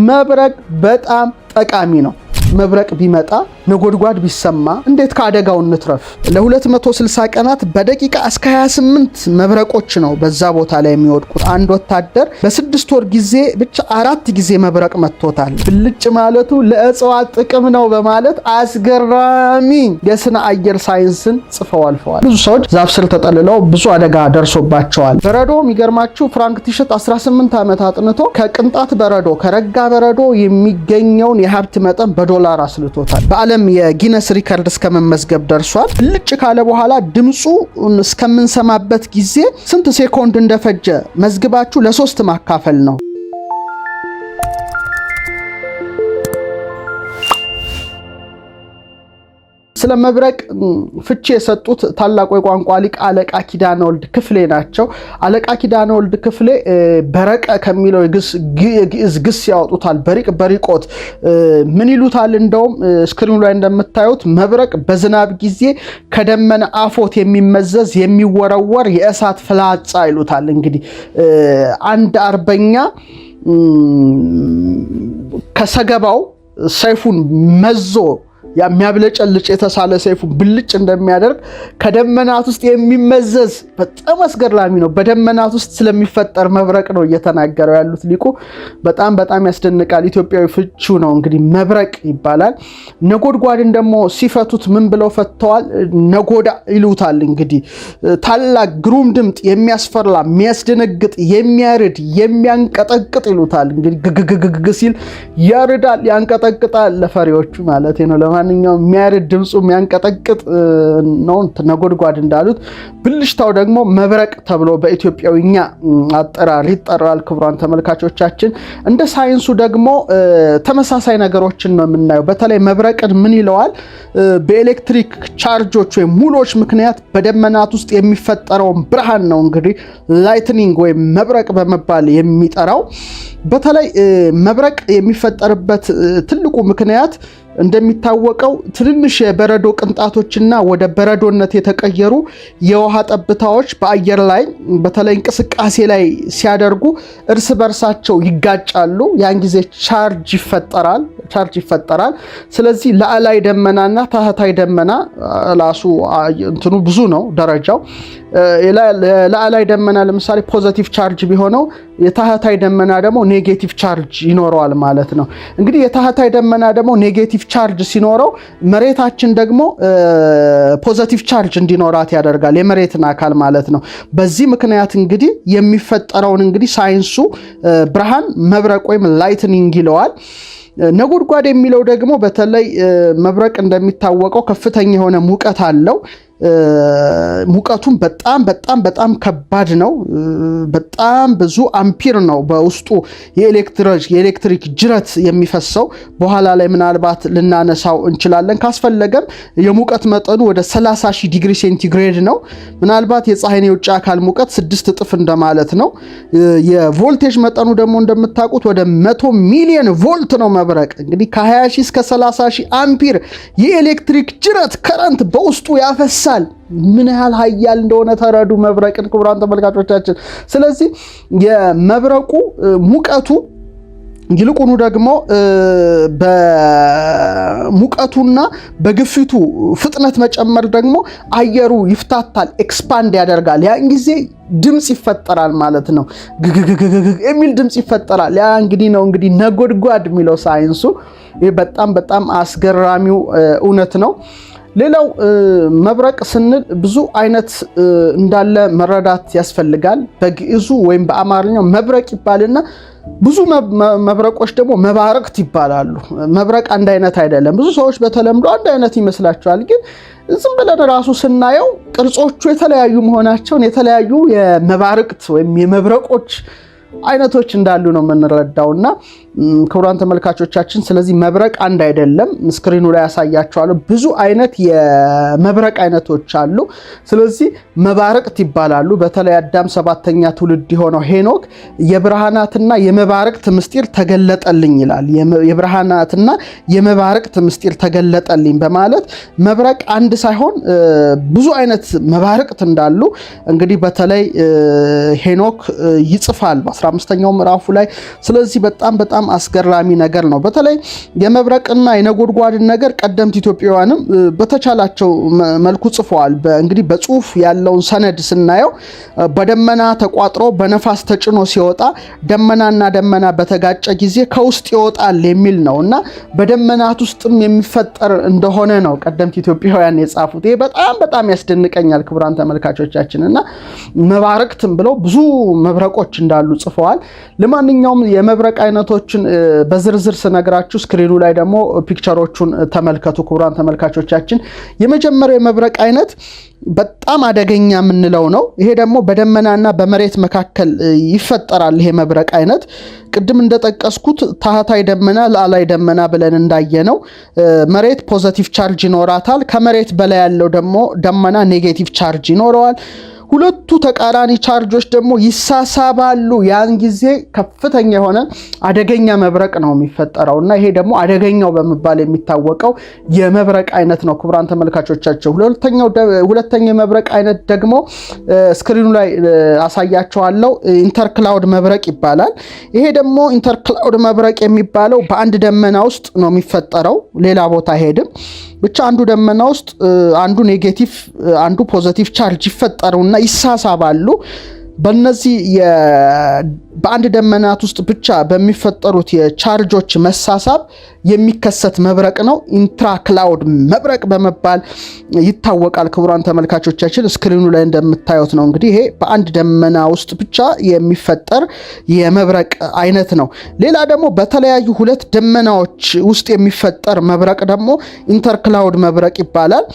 መብረቅ በጣም ጠቃሚ ነው። መብረቅ ቢመጣ ነጎድጓድ ቢሰማ እንዴት ካደጋው እንትረፍ? ለ260 ቀናት በደቂቃ እስከ 28 መብረቆች ነው በዛ ቦታ ላይ የሚወድቁት። አንድ ወታደር በ6 ወር ጊዜ ብቻ 4 ጊዜ መብረቅ መጥቶታል። ብልጭ ማለቱ ለእጽዋት ጥቅም ነው በማለት አስገራሚ የስነ አየር ሳይንስን ጽፈው አልፈዋል። ብዙ ሰዎች ዛፍ ስር ተጠልለው ብዙ አደጋ ደርሶባቸዋል። በረዶ የሚገርማችሁ ፍራንክ ቲሸት 18 ዓመት አጥንቶ ከቅንጣት በረዶ ከረጋ በረዶ የሚገኘውን የሀብት መጠን በዶላር አስልቶታል። በዓለም የጊነስ ሪከርድ እስከመመዝገብ ደርሷል። ብልጭ ካለ በኋላ ድምፁ እስከምንሰማበት ጊዜ ስንት ሴኮንድ እንደፈጀ መዝግባችሁ ለ3 ማካፈል ነው። ስለ መብረቅ ፍቺ የሰጡት ታላቁ የቋንቋ ሊቅ አለቃ ኪዳነ ወልድ ክፍሌ ናቸው። አለቃ ኪዳነ ወልድ ክፍሌ በረቀ ከሚለው የግዕዝ ግስ ያወጡታል። በሪቅ በሪቆት ምን ይሉታል? እንደውም ስክሪኑ ላይ እንደምታዩት መብረቅ በዝናብ ጊዜ ከደመና አፎት የሚመዘዝ የሚወረወር የእሳት ፍላጻ ይሉታል። እንግዲህ አንድ አርበኛ ከሰገባው ሰይፉን መዞ የሚያብለጨልጭ የተሳለ ሰይፉ ብልጭ እንደሚያደርግ ከደመናት ውስጥ የሚመዘዝ በጣም አስገራሚ ነው። በደመናት ውስጥ ስለሚፈጠር መብረቅ ነው እየተናገረው ያሉት ሊቁ። በጣም ያስደንቃል። ኢትዮጵያዊ ፍቹ ነው እንግዲህ መብረቅ ይባላል። ነጎድጓድን ደግሞ ሲፈቱት ምን ብለው ፈተዋል? ነጎዳ ይሉታል። እንግዲህ ታላቅ ግሩም ድምጥ፣ የሚያስፈራ፣ የሚያስደነግጥ፣ የሚያርድ፣ የሚያንቀጠቅጥ ይሉታል። እንግዲህ ግግግግ ሲል ያርዳል፣ ያንቀጠቅጣል። ለፈሪዎቹ ማለት ነው። ማንኛውም የሚያርድ ድምፁ የሚያንቀጠቅጥ ነው ነጎድጓድ እንዳሉት። ብልሽታው ደግሞ መብረቅ ተብሎ በኢትዮጵያዊኛ አጠራር ይጠራል። ክቡራን ተመልካቾቻችን እንደ ሳይንሱ ደግሞ ተመሳሳይ ነገሮችን ነው የምናየው። በተለይ መብረቅን ምን ይለዋል? በኤሌክትሪክ ቻርጆች ወይም ሙሎች ምክንያት በደመናት ውስጥ የሚፈጠረውን ብርሃን ነው እንግዲህ ላይትኒንግ ወይም መብረቅ በመባል የሚጠራው። በተለይ መብረቅ የሚፈጠርበት ትልቁ ምክንያት እንደሚታወቀው ትንንሽ የበረዶ ቅንጣቶችና ወደ በረዶነት የተቀየሩ የውሃ ጠብታዎች በአየር ላይ በተለይ እንቅስቃሴ ላይ ሲያደርጉ እርስ በርሳቸው ይጋጫሉ። ያን ጊዜ ቻርጅ ይፈጠራል። ስለዚህ ላዕላይ ደመናና ታህታይ ደመና ራሱ እንትኑ ብዙ ነው ደረጃው። ላዕላይ ደመና ለምሳሌ ፖዚቲቭ ቻርጅ ቢሆነው የታህታይ ደመና ደግሞ ኔጌቲቭ ቻርጅ ይኖረዋል ማለት ነው። እንግዲህ የታህታይ ደመና ደግሞ ኔጌቲቭ ቻርጅ ሲኖረው መሬታችን ደግሞ ፖዚቲቭ ቻርጅ እንዲኖራት ያደርጋል፣ የመሬትን አካል ማለት ነው። በዚህ ምክንያት እንግዲህ የሚፈጠረውን እንግዲህ ሳይንሱ ብርሃን መብረቅ ወይም ላይትኒንግ ይለዋል። ነጎድጓድ የሚለው ደግሞ በተለይ መብረቅ እንደሚታወቀው ከፍተኛ የሆነ ሙቀት አለው። ሙቀቱም በጣም ከባድ ነው። በጣም ብዙ አምፒር ነው በውስጡ የኤሌክትሪክ ጅረት የሚፈሰው። በኋላ ላይ ምናልባት ልናነሳው እንችላለን። ካስፈለገም የሙቀት መጠኑ ወደ 30,000 ዲግሪ ሴንቲግሬድ ነው። ምናልባት የፀሐይን የውጭ አካል ሙቀት 6 እጥፍ እንደማለት ነው። የቮልቴጅ መጠኑ ደግሞ እንደምታውቁት ወደ 100 ሚሊዮን ቮልት ነው መብረቅ። እንግዲህ ከ20,000 እስከ 30,000 አምፒር የኤሌክትሪክ ጅረት ከረንት በውስጡ ያፈሳል። ምን ያህል ኃያል እንደሆነ ተረዱ መብረቅን ክቡራን ተመልካቾቻችን። ስለዚህ የመብረቁ ሙቀቱ ይልቁኑ ደግሞ በሙቀቱና በግፊቱ ፍጥነት መጨመር ደግሞ አየሩ ይፍታታል፣ ኤክስፓንድ ያደርጋል። ያን ጊዜ ድምፅ ይፈጠራል ማለት ነው። ግግግግ የሚል ድምፅ ይፈጠራል። ያ እንግዲህ ነው እንግዲህ ነጎድጓድ የሚለው ሳይንሱ። ይህ በጣም አስገራሚው እውነት ነው። ሌላው መብረቅ ስንል ብዙ አይነት እንዳለ መረዳት ያስፈልጋል። በግዕዙ ወይም በአማርኛው መብረቅ ይባልና ብዙ መብረቆች ደግሞ መባረቅት ይባላሉ። መብረቅ አንድ አይነት አይደለም። ብዙ ሰዎች በተለምዶ አንድ አይነት ይመስላቸዋል። ግን ዝም ብለን ራሱ ስናየው ቅርጾቹ የተለያዩ መሆናቸውን የተለያዩ የመባረቅት ወይም የመብረቆች አይነቶች እንዳሉ ነው የምንረዳውና ክቡራን ተመልካቾቻችን ስለዚህ መብረቅ አንድ አይደለም። ስክሪኑ ላይ ያሳያቸዋለሁ። ብዙ አይነት የመብረቅ አይነቶች አሉ። ስለዚህ መባረቅት ይባላሉ። በተለይ አዳም 7ኛ ትውልድ የሆነው ሄኖክ የብርሃናትና የመባረቅት ምስጢር ተገለጠልኝ ይላል። የብርሃናትና የመባረቅት ምስጢር ተገለጠልኝ በማለት መብረቅ አንድ ሳይሆን ብዙ አይነት መባረቅት እንዳሉ እንግዲህ በተለይ ሄኖክ ይጽፋል በ15ኛው ምዕራፉ ላይ። ስለዚህ በጣም አስገራሚ ነገር ነው። በተለይ የመብረቅና የነጎድጓድን ነገር ቀደምት ኢትዮጵያውያንም በተቻላቸው መልኩ ጽፈዋል። እንግዲህ በጽሁፍ ያለውን ሰነድ ስናየው በደመና ተቋጥሮ በነፋስ ተጭኖ ሲወጣ ደመናና ደመና በተጋጨ ጊዜ ከውስጥ ይወጣል የሚል ነው እና በደመናት ውስጥም የሚፈጠር እንደሆነ ነው ቀደምት ኢትዮጵያውያን የጻፉት። ይሄ በጣም ያስደንቀኛል ክቡራን ተመልካቾቻችን። እና መባረቅትም ብለው ብዙ መብረቆች እንዳሉ ጽፈዋል። ለማንኛውም የመብረቅ አይነቶችን በዝርዝር ስነግራችሁ ስክሪኑ ላይ ደግሞ ፒክቸሮቹን ተመልከቱ ክቡራን ተመልካቾቻችን። የመጀመሪያው የመብረቅ አይነት በጣም አደገኛ የምንለው ነው። ይሄ ደግሞ በደመናና በመሬት መካከል ይፈጠራል። ይሄ መብረቅ አይነት ቅድም እንደጠቀስኩት ታህታይ ደመና ላዕላይ ደመና ብለን እንዳየነው መሬት ፖዚቲቭ ቻርጅ ይኖራታል። ከመሬት በላይ ያለው ደግሞ ደመና ኔጌቲቭ ቻርጅ ይኖረዋል። ሁለቱ ተቃራኒ ቻርጆች ደግሞ ይሳሳባሉ። ያን ጊዜ ከፍተኛ የሆነ አደገኛ መብረቅ ነው የሚፈጠረው እና ይሄ ደግሞ አደገኛው በመባል የሚታወቀው የመብረቅ አይነት ነው ክቡራን ተመልካቾቻቸው። ሁለተኛው የመብረቅ አይነት ደግሞ ስክሪኑ ላይ አሳያቸዋለሁ። ኢንተርክላውድ መብረቅ ይባላል። ይሄ ደግሞ ኢንተርክላውድ መብረቅ የሚባለው በአንድ ደመና ውስጥ ነው የሚፈጠረው፣ ሌላ ቦታ አይሄድም። ብቻ አንዱ ደመና ውስጥ አንዱ ኔጌቲቭ አንዱ ፖዚቲቭ ቻርጅ ይፈጠሩና ይሳሳባሉ። በእነዚህ በአንድ ደመናት ውስጥ ብቻ በሚፈጠሩት የቻርጆች መሳሳብ የሚከሰት መብረቅ ነው። ኢንትራክላውድ መብረቅ በመባል ይታወቃል ክቡራን ተመልካቾቻችን። ስክሪኑ ላይ እንደምታዩት ነው እንግዲህ ይሄ በአንድ ደመና ውስጥ ብቻ የሚፈጠር የመብረቅ አይነት ነው። ሌላ ደግሞ በተለያዩ ሁለት ደመናዎች ውስጥ የሚፈጠር መብረቅ ደግሞ ኢንተርክላውድ መብረቅ ይባላል።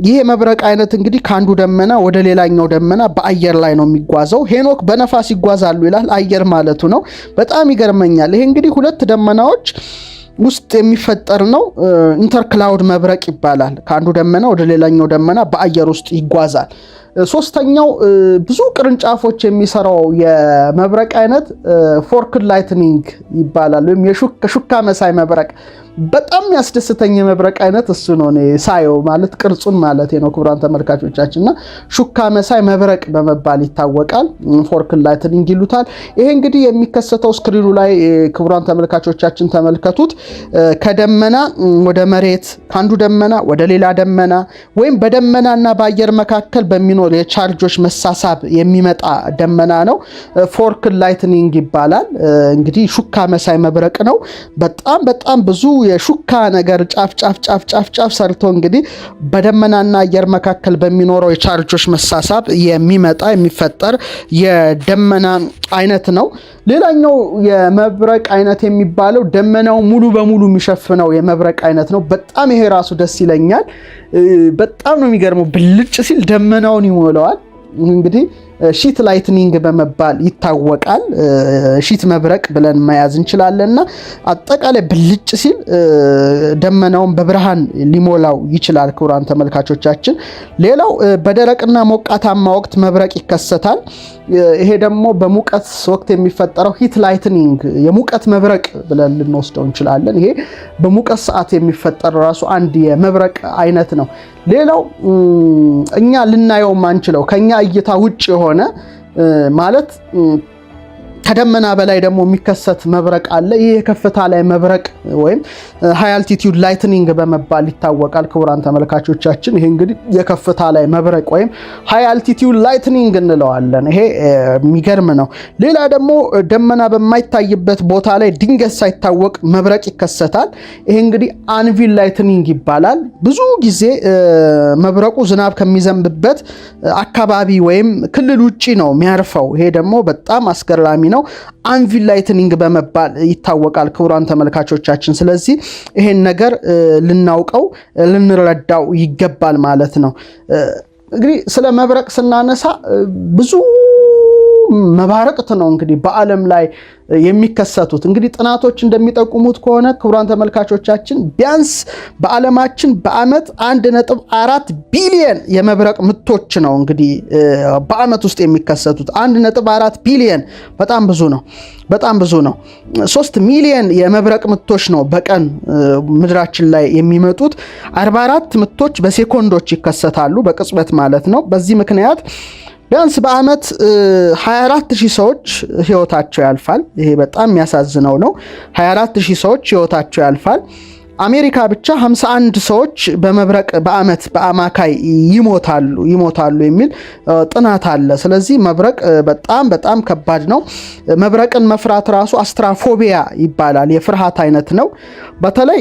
ይሄ መብረቅ አይነት እንግዲህ ከአንዱ ደመና ወደ ሌላኛው ደመና በአየር ላይ ነው የሚጓዘው። ሄኖክ በነፋስ ይጓዛሉ ይላል፣ አየር ማለቱ ነው። በጣም ይገርመኛል። ይሄ እንግዲህ ሁለት ደመናዎች ውስጥ የሚፈጠር ነው። ኢንተርክላውድ መብረቅ ይባላል። ከአንዱ ደመና ወደ ሌላኛው ደመና በአየር ውስጥ ይጓዛል። ሶስተኛው ብዙ ቅርንጫፎች የሚሰራው የመብረቅ አይነት ፎርክድ ላይትኒንግ ይባላል፣ ወይም የሹካ መሳይ መብረቅ። በጣም ያስደስተኝ የመብረቅ አይነት እሱ ነው። ሳየው ማለት ቅርጹን ማለት ነው ክቡራን ተመልካቾቻችንና ሹካ መሳይ መብረቅ በመባል ይታወቃል። ፎርክድ ላይትኒንግ ይሉታል። ይሄ እንግዲህ የሚከሰተው ስክሪኑ ላይ ክቡራን ተመልካቾቻችን ተመልከቱት። ከደመና ወደ መሬት፣ ከአንዱ ደመና ወደ ሌላ ደመና ወይም በደመናና በአየር መካከል በሚኖር የቻርጆች መሳሳብ የሚመጣ ደመና ነው። ፎርክድ ላይትኒንግ ይባላል። እንግዲህ ሹካ መሳይ መብረቅ ነው። በጣም ብዙ የሹካ ነገር ጫፍ ሰርቶ እንግዲህ በደመናና አየር መካከል በሚኖረው የቻርጆች መሳሳብ የሚፈጠር የደመና አይነት ነው። ሌላኛው የመብረቅ አይነት የሚባለው ደመናው ሙሉ በሙሉ የሚሸፍነው የመብረቅ አይነት ነው። በጣም ይሄ ራሱ ደስ ይለኛል። በጣም ነው የሚገርመው። ብልጭ ሲል ደመናውን ይሞላዋል። እንግዲህ ሺት ላይትኒንግ በመባል ይታወቃል። ሺት መብረቅ ብለን መያዝ እንችላለንና አጠቃላይ ብልጭ ሲል ደመናውን በብርሃን ሊሞላው ይችላል ክቡራን ተመልካቾቻችን። ሌላው በደረቅና ሞቃታማ ወቅት መብረቅ ይከሰታል። ይሄ ደግሞ በሙቀት ወቅት የሚፈጠረው ሂት ላይትኒንግ የሙቀት መብረቅ ብለን ልንወስደው እንችላለን። ይሄ በሙቀት ሰዓት የሚፈጠር ራሱ አንድ የመብረቅ አይነት ነው። ሌላው እኛ ልናየው ማንችለው ከኛ እይታ ውጭ የሆነ ማለት ከደመና በላይ ደግሞ የሚከሰት መብረቅ አለ። ይህ የከፍታ ላይ መብረቅ ወይም ሃይ አልቲቲዩድ ላይትኒንግ በመባል ይታወቃል ክቡራን ተመልካቾቻችን። ይሄ እንግዲህ የከፍታ ላይ መብረቅ ወይም ሃይ አልቲቲዩድ ላይትኒንግ እንለዋለን። ይሄ የሚገርም ነው። ሌላ ደግሞ ደመና በማይታይበት ቦታ ላይ ድንገት ሳይታወቅ መብረቅ ይከሰታል። ይሄ እንግዲህ አንቪል ላይትኒንግ ይባላል። ብዙ ጊዜ መብረቁ ዝናብ ከሚዘንብበት አካባቢ ወይም ክልል ውጪ ነው የሚያርፈው። ይሄ ደግሞ በጣም አስገራሚ ነው። አንቪል ላይትኒንግ በመባል ይታወቃል ክቡራን ተመልካቾቻችን። ስለዚህ ይሄን ነገር ልናውቀው ልንረዳው ይገባል ማለት ነው። እንግዲህ ስለ መብረቅ ስናነሳ ብዙ መባረቅት ነው እንግዲህ በዓለም ላይ የሚከሰቱት። እንግዲህ ጥናቶች እንደሚጠቁሙት ከሆነ ክቡራን ተመልካቾቻችን ቢያንስ በዓለማችን በአመት 1.4 ቢሊየን የመብረቅ ምቶች ነው እንግዲህ በአመት ውስጥ የሚከሰቱት። 1.4 ቢሊየን በጣም ብዙ ነው። 3 ሚሊየን የመብረቅ ምቶች ነው በቀን ምድራችን ላይ የሚመጡት። 44 ምቶች በሴኮንዶች ይከሰታሉ፣ በቅጽበት ማለት ነው። በዚህ ምክንያት ቢያንስ በአመት 24000 ሰዎች ህይወታቸው ያልፋል። ይሄ በጣም የሚያሳዝነው ነው። 24000 ሰዎች ህይወታቸው ያልፋል። አሜሪካ ብቻ 51 ሰዎች በመብረቅ በአመት በአማካይ ይሞታሉ የሚል ጥናት አለ። ስለዚህ መብረቅ በጣም ከባድ ነው። መብረቅን መፍራት ራሱ አስትራፎቢያ ይባላል። የፍርሃት አይነት ነው። በተለይ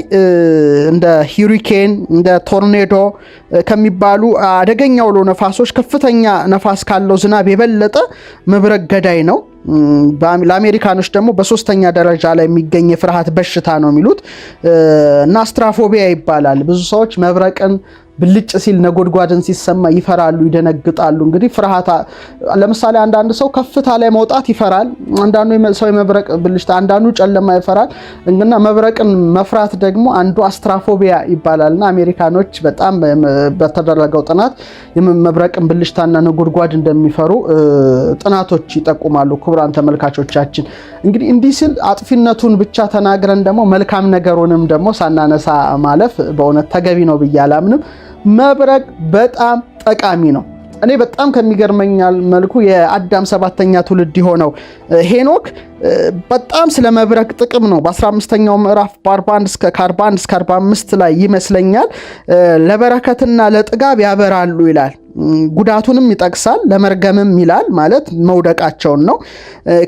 እንደ ሂሪኬን እንደ ቶርኔዶ ከሚባሉ አደገኛ አውሎ ነፋሶች ከፍተኛ ነፋስ ካለው ዝናብ የበለጠ መብረቅ ገዳይ ነው። ለአሜሪካኖች ደግሞ በሶስተኛ ደረጃ ላይ የሚገኝ የፍርሃት በሽታ ነው የሚሉት እና አስትራፎቢያ ይባላል። ብዙ ሰዎች መብረቅን ብልጭ ሲል ነጎድጓድን ሲሰማ ይፈራሉ፣ ይደነግጣሉ። እንግዲህ ፍርሃት ለምሳሌ አንዳንድ ሰው ከፍታ ላይ መውጣት ይፈራል። አንዳንዱ ሰው የመብረቅ ብልጭታ፣ አንዳንዱ ጨለማ ይፈራል። እና መብረቅን መፍራት ደግሞ አንዱ አስትራፎቢያ ይባላልና አሜሪካኖች በጣም በተደረገው ጥናት የመብረቅን ብልጭታና ነጎድጓድ እንደሚፈሩ ጥናቶች ይጠቁማሉ። ክቡራን ተመልካቾቻችን እንግዲህ እንዲህ ሲል አጥፊነቱን ብቻ ተናግረን ደግሞ መልካም ነገሩንም ደግሞ ሳናነሳ ማለፍ በእውነት ተገቢ ነው ብዬ አላምንም። መብረቅ በጣም ጠቃሚ ነው። እኔ በጣም ከሚገርመኛል መልኩ የአዳም 7ኛ ትውልድ የሆነው ሄኖክ በጣም ስለ መብረቅ ጥቅም ነው በ15ኛው ምዕራፍ በ41 እስከ 45 ላይ ይመስለኛል ለበረከትና ለጥጋብ ያበራሉ ይላል። ጉዳቱንም ይጠቅሳል። ለመርገምም ይላል ማለት መውደቃቸውን ነው።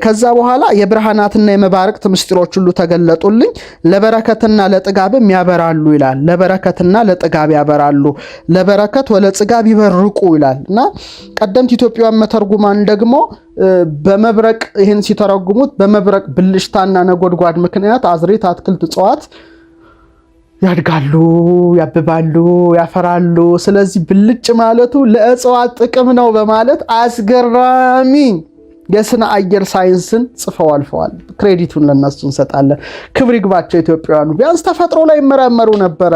ከዛ በኋላ የብርሃናትና የመባረቅት ምስጢሮች ሁሉ ተገለጡልኝ፣ ለበረከትና ለጥጋብም ያበራሉ ይላል። ለበረከትና ለጥጋብ ያበራሉ፣ ለበረከት ወለጽጋብ ይበርቁ ይላል እና ቀደምት ኢትዮጵያውያን መተርጉማን ደግሞ በመብረቅ ይህን ሲተረጉሙት በመብረቅ ብልሽታና ነጎድጓድ ምክንያት አዝሬት፣ አትክልት፣ እጽዋት ያድጋሉ፣ ያብባሉ፣ ያፈራሉ። ስለዚህ ብልጭ ማለቱ ለእጽዋት ጥቅም ነው በማለት አስገራሚ የስነ አየር ሳይንስን ጽፈው አልፈዋል። ክሬዲቱን ለነሱ እንሰጣለን። ክብር ይግባቸው ኢትዮጵያውያኑ። ቢያንስ ተፈጥሮ ላይ ይመራመሩ ነበረ።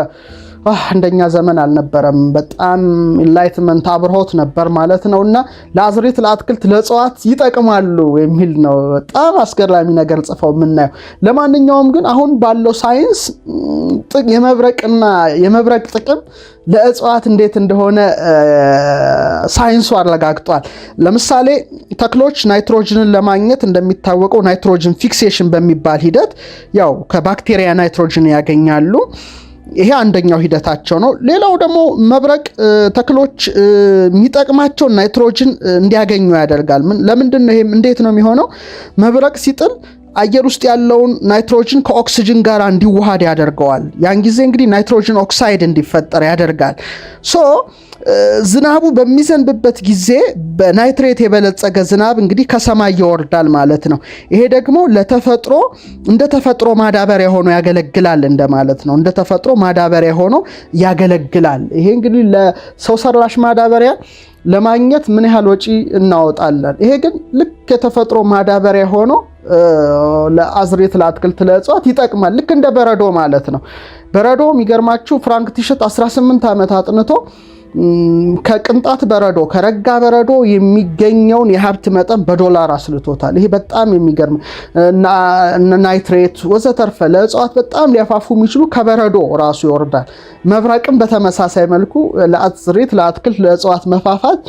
እንደኛ ዘመን አልነበረም። በጣም ኢንላይትመንት አብርሆት ነበር ማለት ነውና ለአዝሬት፣ ለአትክልት፣ ለእጽዋት ይጠቅማሉ የሚል ነው። በጣም አስገራሚ ነገር ጽፈው የምናየው። ለማንኛውም ግን አሁን ባለው ሳይንስ የመብረቅ ጥቅም ለእጽዋት እንዴት እንደሆነ ሳይንሱ አረጋግጧል። ለምሳሌ ተክሎች ናይትሮጅንን ለማግኘት እንደሚታወቀው ናይትሮጅን ፊክሴሽን በሚባል ሂደት ያው ከባክቴሪያ ናይትሮጅን ያገኛሉ። ይሄ አንደኛው ሂደታቸው ነው። ሌላው ደግሞ መብረቅ ተክሎች የሚጠቅማቸውን ናይትሮጅን እንዲያገኙ ያደርጋል። ለምንድን ነው? ይሄም እንዴት ነው የሚሆነው? መብረቅ ሲጥል አየር ውስጥ ያለውን ናይትሮጅን ከኦክሲጅን ጋር እንዲዋሃድ ያደርገዋል። ያን ጊዜ እንግዲህ ናይትሮጅን ኦክሳይድ እንዲፈጠር ያደርጋል። ዝናቡ በሚዘንብበት ጊዜ በናይትሬት የበለጸገ ዝናብ እንግዲህ ከሰማይ ይወርዳል ማለት ነው። ይሄ ደግሞ ለተፈጥሮ እንደ ተፈጥሮ ማዳበሪያ ሆኖ ያገለግላል እንደማለት ነው። እንደ ተፈጥሮ ማዳበሪያ ሆኖ ያገለግላል። ይሄ እንግዲህ ለሰው ሰራሽ ማዳበሪያ ለማግኘት ምን ያህል ወጪ እናወጣለን? ይሄ ግን ልክ የተፈጥሮ ማዳበሪያ ሆኖ ለአዝሬት፣ ለአትክልት፣ ለእጽዋት ይጠቅማል። ልክ እንደ በረዶ ማለት ነው። በረዶ የሚገርማችሁ ፍራንክ ቲሸት 18 ዓመት አጥንቶ ከቅንጣት በረዶ ከረጋ በረዶ የሚገኘውን የሀብት መጠን በዶላር አስልቶታል። ይሄ በጣም የሚገርም ናይትሬት ወዘተርፈ ለእጽዋት በጣም ሊያፋፉ የሚችሉ ከበረዶ ራሱ ይወርዳል። መብረቅም በተመሳሳይ መልኩ ለአዝሬት፣ ለአትክልት፣ ለእጽዋት መፋፋት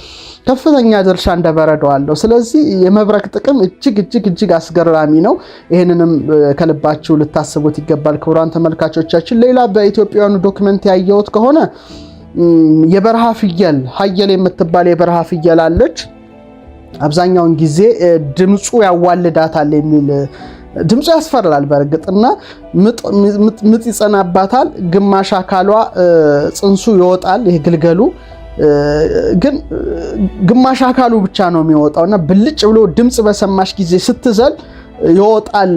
ከፍተኛ ድርሻ እንደ በረዶ አለው። ስለዚህ የመብረቅ ጥቅም እጅግ አስገራሚ ነው። ይህንንም ከልባችሁ ልታስቡት ይገባል ክቡራን ተመልካቾቻችን። ሌላ በኢትዮጵያውያኑ ዶክመንት ያየሁት ከሆነ የበረሃ ፍየል ሀየል የምትባል የበረሃ ፍየል አለች። አብዛኛውን ጊዜ ድምፁ ያዋልዳታል የሚል ድምፁ ያስፈራል በእርግጥና ምጥ ይጸናባታል። ግማሽ አካሏ ጽንሱ ይወጣል። ይሄ ግልገሉ ግን ግማሽ አካሉ ብቻ ነው የሚወጣው እና ብልጭ ብሎ ድምፅ በሰማሽ ጊዜ ስትዘል ይወጣል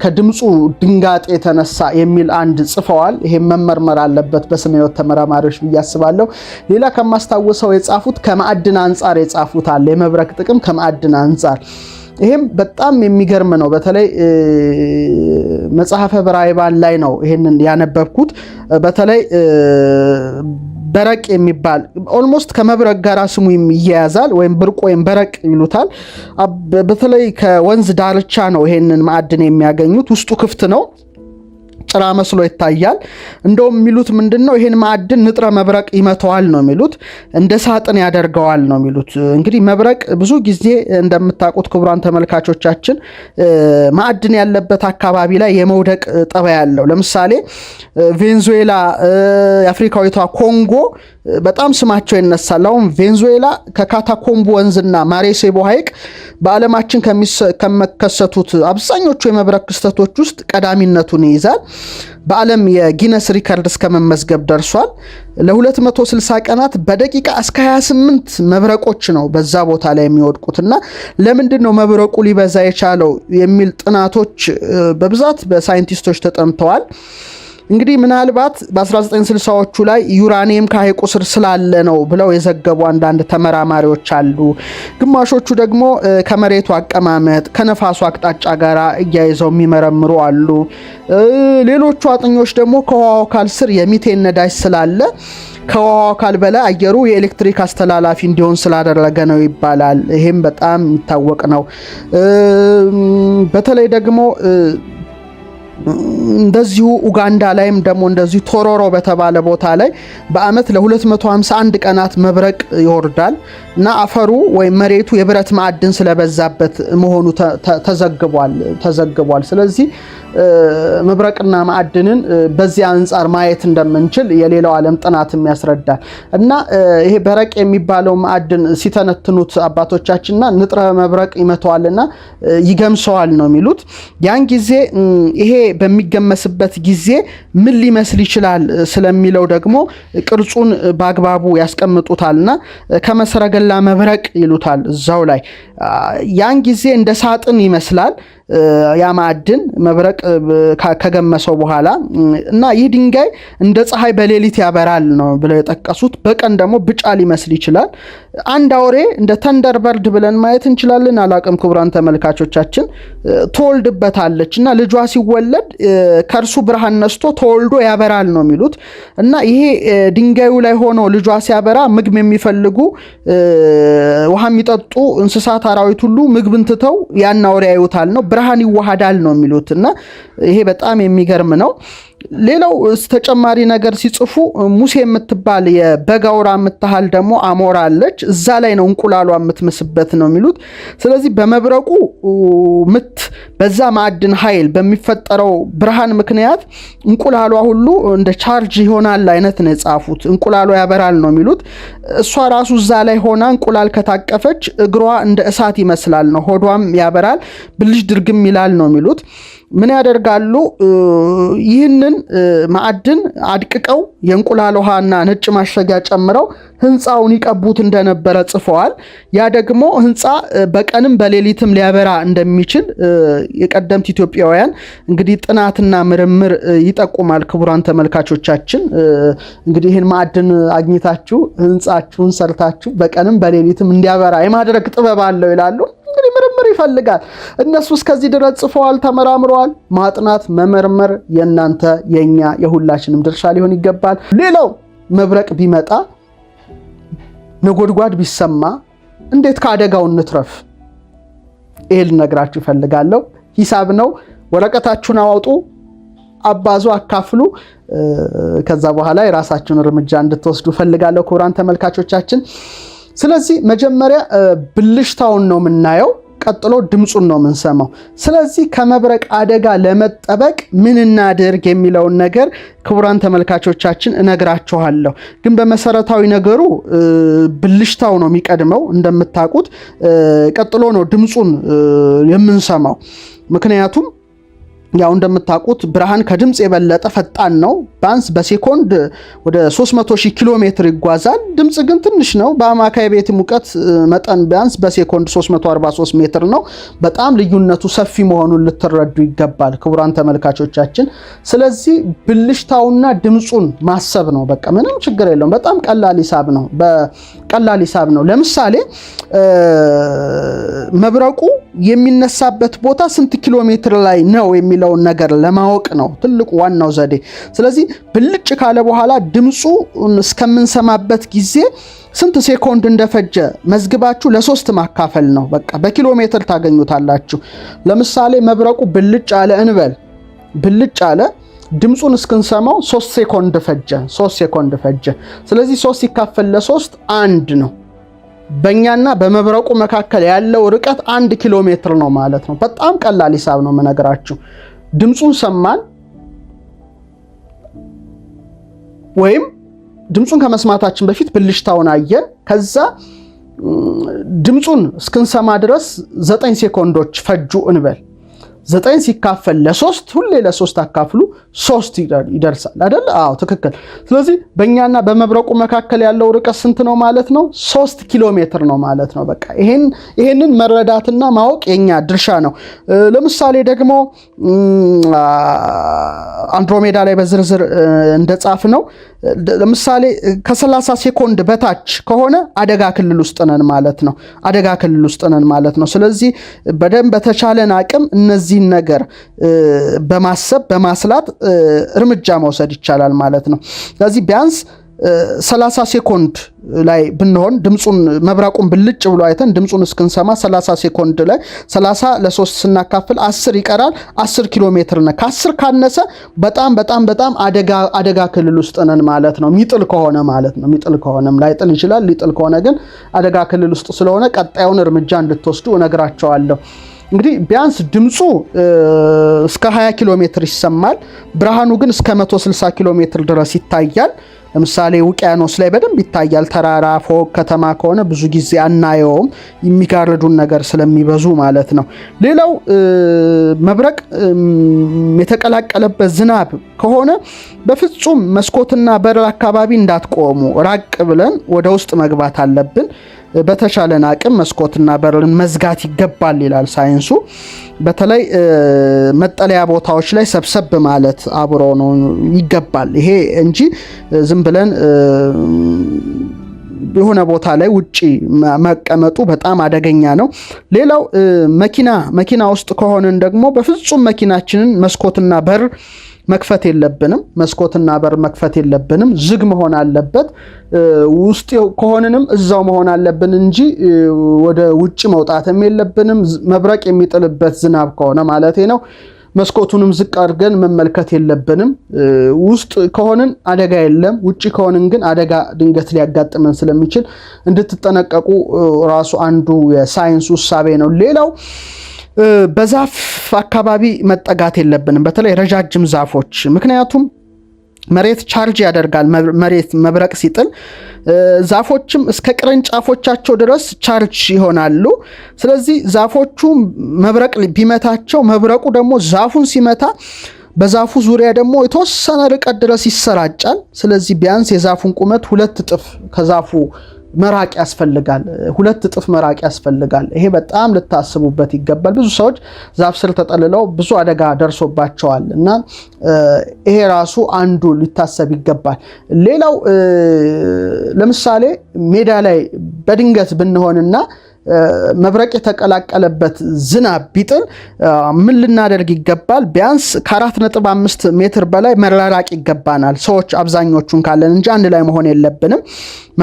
ከድምፁ ድንጋጤ የተነሳ የሚል አንድ ጽፈዋል። ይሄ መመርመር አለበት በስነ ሕይወት ተመራማሪዎች ብዬ አስባለሁ። ሌላ ከማስታወሰው የጻፉት ከማዕድን አንጻር የጻፉት አለ። የመብረቅ ጥቅም ከማዕድን አንጻር ይሄም በጣም የሚገርም ነው። በተለይ መጽሐፈ ብራይባን ላይ ነው ይሄንን ያነበብኩት። በተለይ በረቅ የሚባል ኦልሞስት ከመብረቅ ጋር ስሙ ይያያዛል፣ ወይም ብርቅ ወይም በረቅ ይሉታል። በተለይ ከወንዝ ዳርቻ ነው ይሄንን ማዕድን የሚያገኙት። ውስጡ ክፍት ነው፣ ጭራ መስሎ ይታያል። እንደውም የሚሉት ምንድነው ይሄን ማዕድን ንጥረ መብረቅ ይመተዋል ነው የሚሉት፣ እንደ ሳጥን ያደርገዋል ነው የሚሉት። እንግዲህ መብረቅ ብዙ ጊዜ እንደምታውቁት ክቡራን ተመልካቾቻችን ማዕድን ያለበት አካባቢ ላይ የመውደቅ ጠባይ ያለው። ለምሳሌ ቬንዙዌላ፣ የአፍሪካዊቷ ኮንጎ በጣም ስማቸው ይነሳል። አሁን ቬንዙዌላ ከካታኮምቦ ወንዝና ማሬሴቦ ሐይቅ በዓለማችን ከሚከሰቱት አብዛኞቹ የመብረቅ ክስተቶች ውስጥ ቀዳሚነቱን ይይዛል። በዓለም የጊነስ ሪከርድ እስከ መመዝገብ ደርሷል። ለ260 ቀናት በደቂቃ እስከ 28 መብረቆች ነው በዛ ቦታ ላይ የሚወድቁትና ለምንድን ነው መብረቁ ሊበዛ የቻለው የሚል ጥናቶች በብዛት በሳይንቲስቶች ተጠምተዋል። እንግዲህ ምናልባት በ1960ዎቹ ላይ ዩራኒየም ከሐይቁ ስር ስላለ ነው ብለው የዘገቡ አንዳንድ ተመራማሪዎች አሉ። ግማሾቹ ደግሞ ከመሬቱ አቀማመጥ ከነፋሱ አቅጣጫ ጋር እያይዘው የሚመረምሩ አሉ። ሌሎቹ አጥኞች ደግሞ ከውሃው አካል ስር የሚቴን ነዳጅ ስላለ ከውሃው አካል በላይ አየሩ የኤሌክትሪክ አስተላላፊ እንዲሆን ስላደረገ ነው ይባላል። ይሄም በጣም የሚታወቅ ነው። በተለይ ደግሞ እንደዚሁ ኡጋንዳ ላይም ደግሞ እንደዚሁ ቶሮሮ በተባለ ቦታ ላይ በአመት ለ251 ቀናት መብረቅ ይወርዳል እና አፈሩ ወይም መሬቱ የብረት ማዕድን ስለበዛበት መሆኑ ተዘግቧል። ስለዚህ መብረቅና ማዕድንን በዚህ አንጻር ማየት እንደምንችል የሌላው ዓለም ጥናትም ያስረዳል። እና ይሄ በረቅ የሚባለው ማዕድን ሲተነትኑት አባቶቻችንና ንጥረ መብረቅ ይመተዋልና ይገምሰዋል ነው የሚሉት። ያን ጊዜ ይሄ በሚገመስበት ጊዜ ምን ሊመስል ይችላል ስለሚለው ደግሞ ቅርጹን በአግባቡ ያስቀምጡታልና ከመሰረገላ መብረቅ ይሉታል እዛው ላይ። ያን ጊዜ እንደ ሳጥን ይመስላል ያ ማዕድን መብረቅ ከገመሰው በኋላ እና ይህ ድንጋይ እንደ ፀሐይ በሌሊት ያበራል ነው ብለው የጠቀሱት። በቀን ደግሞ ብጫ ሊመስል ይችላል። አንድ አውሬ እንደ ተንደርበርድ ብለን ማየት እንችላለን። አላቅም ክቡራን ተመልካቾቻችን ትወልድበታለች እና ልጇ ሲወለድ ከእርሱ ብርሃን ነስቶ ተወልዶ ያበራል ነው የሚሉት። እና ይሄ ድንጋዩ ላይ ሆኖ ልጇ ሲያበራ ምግብ የሚፈልጉ ውሃ የሚጠጡ እንስሳት፣ አራዊት ሁሉ ምግብን ትተው ያን አውሬ ያዩታል ነው ብርሃን ይዋሃዳል ነው የሚሉት። እና ይሄ በጣም የሚገርም ነው። ሌላው ተጨማሪ ነገር ሲጽፉ ሙሴ የምትባል የበግ አውራ የምትሃል ደግሞ አሞራ አለች። እዛ ላይ ነው እንቁላሏ የምትመስበት ነው የሚሉት። ስለዚህ በመብረቁ ምት በዛ ማዕድን ኃይል በሚፈጠረው ብርሃን ምክንያት እንቁላሏ ሁሉ እንደ ቻርጅ ይሆናል አይነት ነው የጻፉት። እንቁላሏ ያበራል ነው የሚሉት። እሷ ራሱ እዛ ላይ ሆና እንቁላል ከታቀፈች እግሯ እንደ እሳት ይመስላል ነው፣ ሆዷም ያበራል፣ ብልሽ ድርግም ይላል ነው የሚሉት። ምን ያደርጋሉ? ይህንን ማዕድን አድቅቀው የእንቁላል ውሃና ነጭ ማሸጊያ ጨምረው ህንፃውን ይቀቡት እንደነበረ ጽፈዋል። ያ ደግሞ ህንፃ በቀንም በሌሊትም ሊያበራ እንደሚችል የቀደምት ኢትዮጵያውያን እንግዲህ ጥናትና ምርምር ይጠቁማል። ክቡራን ተመልካቾቻችን እንግዲህ ይህን ማዕድን አግኝታችሁ ህንፃችሁን ሰርታችሁ በቀንም በሌሊትም እንዲያበራ የማድረግ ጥበብ አለው ይላሉ። እንግዲህ ምርምር ይፈልጋል። እነሱ እስከዚህ ድረስ ጽፈዋል፣ ተመራምረዋል። ማጥናት መመርመር የእናንተ የኛ የሁላችንም ድርሻ ሊሆን ይገባል። ሌላው መብረቅ ቢመጣ ነጎድጓድ ቢሰማ እንዴት ከአደጋው እንትረፍ? ይሄ ልነግራችሁ ይፈልጋለሁ። ሂሳብ ነው። ወረቀታችሁን አወጡ፣ አባዙ፣ አካፍሉ። ከዛ በኋላ የራሳችሁን እርምጃ እንድትወስዱ ፈልጋለሁ ክቡራን ተመልካቾቻችን። ስለዚህ መጀመሪያ ብልሽታውን ነው የምናየው፣ ቀጥሎ ድምፁን ነው የምንሰማው። ስለዚህ ከመብረቅ አደጋ ለመጠበቅ ምን እናድርግ የሚለውን ነገር ክቡራን ተመልካቾቻችን እነግራችኋለሁ። ግን በመሰረታዊ ነገሩ ብልሽታው ነው የሚቀድመው እንደምታውቁት፣ ቀጥሎ ነው ድምፁን የምንሰማው። ምክንያቱም ያው እንደምታውቁት ብርሃን ከድምፅ የበለጠ ፈጣን ነው። ባንስ በሴኮንድ ወደ 300,000 ኪሎ ሜትር ይጓዛል። ድምፅ ግን ትንሽ ነው። በአማካይ ቤት ሙቀት መጠን ቢያንስ በሴኮንድ 343 ሜትር ነው። በጣም ልዩነቱ ሰፊ መሆኑን ልትረዱ ይገባል ክቡራን ተመልካቾቻችን። ስለዚህ ብልሽታውና ድምፁን ማሰብ ነው። በቃ ምንም ችግር የለውም። በጣም ቀላል ሂሳብ ነው። ለምሳሌ መብረቁ የሚነሳበት ቦታ ስንት ኪሎ ሜትር ላይ ነው የሚለውን ነገር ለማወቅ ነው ትልቁ ዋናው ዘዴ። ስለዚህ ብልጭ ካለ በኋላ ድምፁ እስከምንሰማበት ጊዜ ስንት ሴኮንድ እንደፈጀ መዝግባችሁ ለ3 ማካፈል ነው። በቃ በኪሎ ሜትር ታገኙታላችሁ። ለምሳሌ መብረቁ ብልጭ አለ እንበል። ብልጭ አለ ድምጹን እስክንሰማው 3 ሴኮንድ ፈጀ። ስለዚህ 3 ሲካፈል ለ3 1 ነው። በእኛና በመብረቁ መካከል ያለው ርቀት 1 ኪሎ ሜትር ነው ማለት ነው። በጣም ቀላል ሂሳብ ነው የምነግራችሁ። ድምጹን ሰማን ወይም ድምጹን ከመስማታችን በፊት ብልሽታውን አየን። ከዛ ድምጹን እስክንሰማ ድረስ 9 ሴኮንዶች ፈጁ እንበል። 9 ሲካፈል ለ3 ሁሌ ለ3 አካፍሉ 3 ይደርሳል አይደል? አዎ ትክክል። ስለዚህ በእኛና በመብረቁ መካከል ያለው ርቀት ስንት ነው ማለት ነው? 3 ኪሎ ሜትር ነው ማለት ነው። በቃ ይሄንን መረዳትና ማወቅ የኛ ድርሻ ነው። ለምሳሌ ደግሞ አንድሮሜዳ ላይ በዝርዝር እንደጻፍ ነው። ለምሳሌ ከ30 ሴኮንድ በታች ከሆነ አደጋ ክልል ውስጥ ነን ማለት ነው። ስለዚህ በደንብ በተቻለን አቅም እነዚህን ነገር በማሰብ በማስላት እርምጃ መውሰድ ይቻላል ማለት ነው። ስለዚህ ቢያንስ 30 ሴኮንድ ላይ ብንሆን ድምጹን መብረቁን ብልጭ ብሎ አይተን ድምጹን እስክንሰማ 30 ሴኮንድ ላይ 30 ለ3 ስናካፍል 10 ይቀራል። 10 ኪሎ ሜትር ነው። ከ10 ካነሰ በጣም አደጋ ክልል ውስጥ ነን ማለት ነው። ሚጥል ከሆነ ማለት ነው። ሚጥል ከሆነም ላይጥል ይችላል። ሊጥል ከሆነ ግን አደጋ ክልል ውስጥ ስለሆነ ቀጣዩን እርምጃ እንድትወስዱ እነግራቸዋለሁ። እንግዲህ ቢያንስ ድምጹ እስከ 20 ኪሎ ሜትር ይሰማል። ብርሃኑ ግን እስከ 160 ኪሎ ሜትር ድረስ ይታያል። ለምሳሌ ውቅያኖስ ላይ በደንብ ይታያል። ተራራ፣ ፎቅ፣ ከተማ ከሆነ ብዙ ጊዜ አናየውም፣ የሚጋርዱን ነገር ስለሚበዙ ማለት ነው። ሌላው መብረቅ የተቀላቀለበት ዝናብ ከሆነ በፍጹም መስኮትና በር አካባቢ እንዳትቆሙ፣ ራቅ ብለን ወደ ውስጥ መግባት አለብን። በተቻለን አቅም መስኮትና በርን መዝጋት ይገባል ይላል ሳይንሱ። በተለይ መጠለያ ቦታዎች ላይ ሰብሰብ ማለት አብሮ ነው ይገባል። ይሄ እንጂ ዝም ብለን የሆነ ቦታ ላይ ውጪ መቀመጡ በጣም አደገኛ ነው። ሌላው መኪና ውስጥ ከሆነን ደግሞ በፍጹም መኪናችንን መስኮትና በር መክፈት የለብንም። ዝግ መሆን አለበት። ውስጥ ከሆነንም እዛው መሆን አለብን እንጂ ወደ ውጪ መውጣትም የለብንም። መብረቅ የሚጥልበት ዝናብ ከሆነ ማለቴ ነው። መስኮቱንም ዝቅ አድርገን መመልከት የለብንም። ውስጥ ከሆነን አደጋ የለም። ውጪ ከሆነን ግን አደጋ ድንገት ሊያጋጥመን ስለሚችል እንድትጠነቀቁ ራሱ አንዱ የሳይንስ ውሳቤ ነው። ሌላው በዛፍ አካባቢ መጠጋት የለብንም፣ በተለይ ረጃጅም ዛፎች። ምክንያቱም መሬት ቻርጅ ያደርጋል። መብረቅ ሲጥል ዛፎችም እስከ ቅርንጫፎቻቸው ድረስ ቻርጅ ይሆናሉ። ስለዚህ ዛፎቹ መብረቅ ቢመታቸው መብረቁ ደግሞ ዛፉን ሲመታ በዛፉ ዙሪያ ደግሞ የተወሰነ ርቀት ድረስ ይሰራጫል። ስለዚህ ቢያንስ የዛፉን ቁመት 2 እጥፍ ከዛፉ መራቅ ያስፈልጋል። 2 እጥፍ መራቅ ያስፈልጋል። ይሄ በጣም ልታስቡበት ይገባል። ብዙ ሰዎች ዛፍ ስር ተጠልለው ብዙ አደጋ ደርሶባቸዋል እና ይሄ ራሱ አንዱ ሊታሰብ ይገባል። ሌላው ለምሳሌ ሜዳ ላይ በድንገት ብንሆንና መብረቅ የተቀላቀለበት ዝናብ ቢጥል ምን ልናደርግ ይገባል? ቢያንስ ከ4.5 ሜትር በላይ መራራቅ ይገባናል። ሰዎች አብዛኞቹን ካለን እንጂ አንድ ላይ መሆን የለብንም።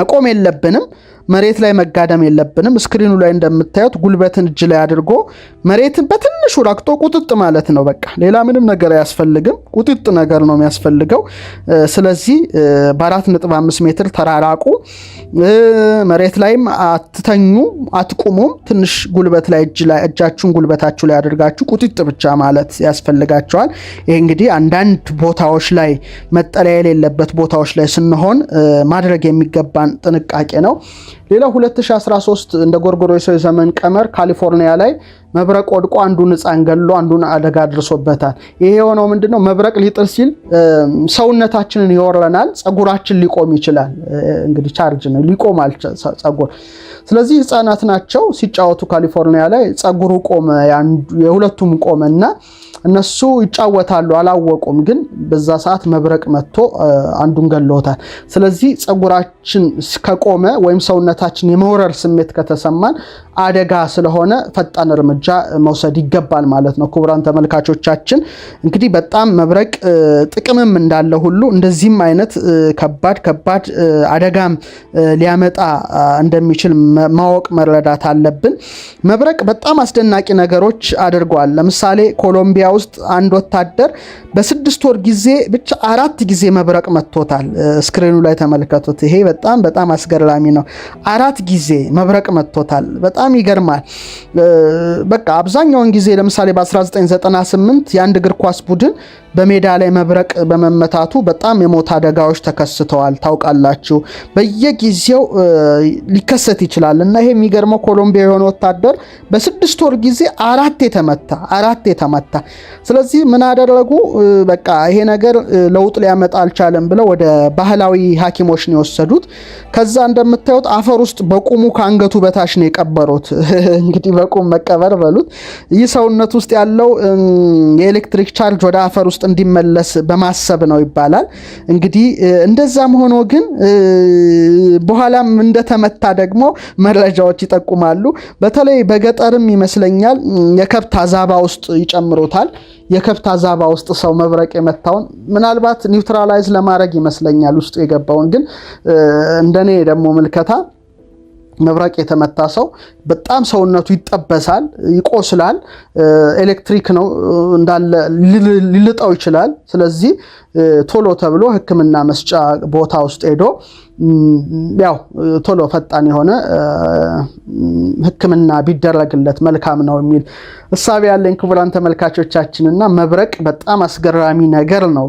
መቆም የለብንም። መሬት ላይ መጋደም የለብንም። ስክሪኑ ላይ እንደምታዩት ጉልበትን እጅ ላይ አድርጎ መሬትን በትንሹ ረግጦ ቁጥጥ ማለት ነው። በቃ ሌላ ምንም ነገር አያስፈልግም። ቁጥጥ ነገር ነው የሚያስፈልገው። ስለዚህ በ4.5 ሜትር ተራራቁ። መሬት ላይም አትተኙ፣ አትቁሙም። ትንሽ ጉልበት ላይ እጃችሁን ጉልበታችሁ ላይ አድርጋችሁ ቁጥጥ ብቻ ማለት ያስፈልጋቸዋል። ይሄ እንግዲህ አንዳንድ ቦታዎች ላይ መጠለያ የሌለበት ቦታዎች ላይ ስንሆን ማድረግ የሚገባን ጥንቃቄ ነው። ሌላው 2013 እንደ ጎርጎሮሳዊ ዘመን ቀመር ካሊፎርኒያ ላይ መብረቅ ወድቆ አንዱን ሕፃን ገሎ አንዱን አደጋ አድርሶበታል። ይሄ የሆነው ምንድነው? መብረቅ ሊጥል ሲል ሰውነታችንን ይወረናል፣ ጸጉራችን ሊቆም ይችላል። እንግዲህ ቻርጅ ነው፣ ሊቆማል ጸጉር። ስለዚህ ሕፃናት ናቸው ሲጫወቱ ካሊፎርኒያ ላይ ጸጉሩ ቆመ፣ የሁለቱም ቆመና እነሱ ይጫወታሉ፣ አላወቁም። ግን በዛ ሰዓት መብረቅ መጥቶ አንዱን ገሎታል። ስለዚህ ጸጉራችን ከቆመ ወይም ሰውነታችን የመውረር ስሜት ከተሰማን አደጋ ስለሆነ ፈጣን እርምጃ መውሰድ ይገባል ማለት ነው። ክቡራን ተመልካቾቻችን እንግዲህ በጣም መብረቅ ጥቅምም እንዳለ ሁሉ እንደዚህም አይነት ከባድ አደጋም ሊያመጣ እንደሚችል ማወቅ መረዳት አለብን። መብረቅ በጣም አስደናቂ ነገሮች አድርጓል። ለምሳሌ ኮሎምቢያ ውስጥ አንድ ወታደር በ6 ወር ጊዜ ብቻ 4 ጊዜ መብረቅ መጥቶታል። ስክሪኑ ላይ ተመልከቱት። ይሄ በጣም አስገራሚ ነው። 4 ጊዜ መብረቅ መጥቶታል። በጣም ይገርማል። በቃ አብዛኛውን ጊዜ ለምሳሌ በ1998 የአንድ እግር ኳስ ቡድን በሜዳ ላይ መብረቅ በመመታቱ በጣም የሞት አደጋዎች ተከስተዋል። ታውቃላችሁ፣ በየጊዜው ሊከሰት ይችላል እና ይሄ የሚገርመው ኮሎምቢያ የሆነ ወታደር በ6 ወር ጊዜ 4 የተመታ። ስለዚህ ምን አደረጉ? በቃ ይሄ ነገር ለውጥ ሊያመጣ አልቻለም ብለው ወደ ባህላዊ ሐኪሞች ነው የወሰዱት። ከዛ እንደምታዩት አፈር ውስጥ በቁሙ ከአንገቱ በታች ነው የቀበሩት። እንግዲህ በቁም መቀበር በሉት። ይህ ሰውነት ውስጥ ያለው የኤሌክትሪክ ቻርጅ ወደ አፈር ውስጥ እንዲመለስ በማሰብ ነው ይባላል። እንግዲህ እንደዛም ሆኖ ግን በኋላም እንደተመታ ደግሞ መረጃዎች ይጠቁማሉ። በተለይ በገጠርም ይመስለኛል የከብት አዛባ ውስጥ ይጨምሩታል። የከብት አዛባ ውስጥ ሰው መብረቅ የመታውን ምናልባት ኒውትራላይዝ ለማድረግ ይመስለኛል ውስጡ የገባውን። ግን እንደኔ ደግሞ ምልከታ መብረቅ የተመታ ሰው በጣም ሰውነቱ ይጠበሳል፣ ይቆስላል። ኤሌክትሪክ ነው እንዳለ ሊልጠው ይችላል። ስለዚህ ቶሎ ተብሎ ሕክምና መስጫ ቦታ ውስጥ ሄዶ ያው ቶሎ ፈጣን የሆነ ሕክምና ቢደረግለት መልካም ነው የሚል እሳቤ ያለኝ ክቡራን ተመልካቾቻችንና መብረቅ በጣም አስገራሚ ነገር ነው።